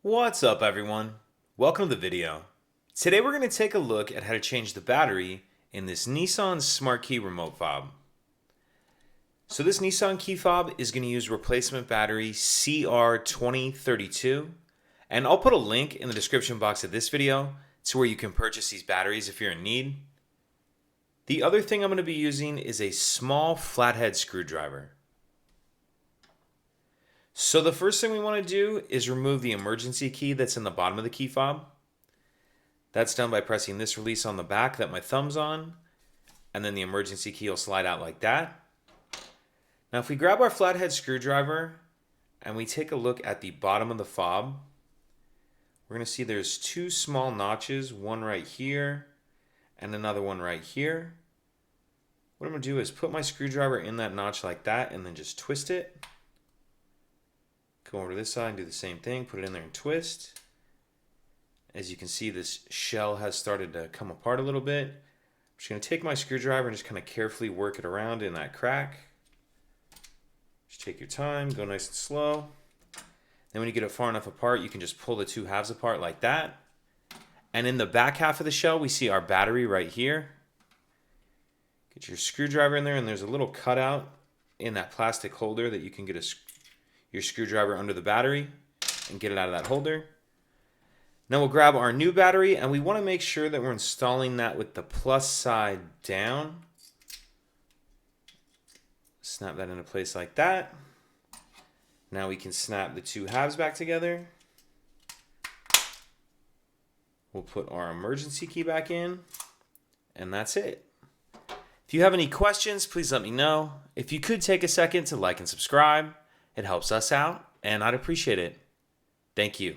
What's up everyone? Welcome to the video. Today we're going to take a look at how to change the battery in this Nissan Smart Key remote fob. So this Nissan key fob is going to use replacement battery CR2032, and I'll put a link in the description box of this video to where you can purchase these batteries if you're in need. The other thing I'm going to be using is a small flathead screwdriver. So the first thing we want to do is remove the emergency key that's in the bottom of the key fob. That's done by pressing this release on the back that my thumb's on, and then the emergency key will slide out like that. Now if we grab our flathead screwdriver and we take a look at the bottom of the fob, we're going to see there's two small notches, one right here and another one right here. What I'm going to do is put my screwdriver in that notch like that and then just twist it. Come over to this side and do the same thing, put it in there and twist. As you can see, this shell has started to come apart a little bit. I'm just going to take my screwdriver and just kind of carefully work it around in that crack. Just take your time, go nice and slow. Then when you get it far enough apart, you can just pull the two halves apart like that. And in the back half of the shell, we see our battery right here. Get your screwdriver in there, and there's a little cutout in that plastic holder that you can get your screwdriver under the battery and get it out of that holder. Now we'll grab our new battery, and we want to make sure that we're installing that with the plus side down. Snap that into place like that. Now we can snap the two halves back together. We'll put our emergency key back in, and that's it. If you have any questions, please let me know. If you could take a second to like and subscribe, it helps us out, and I'd appreciate it. Thank you.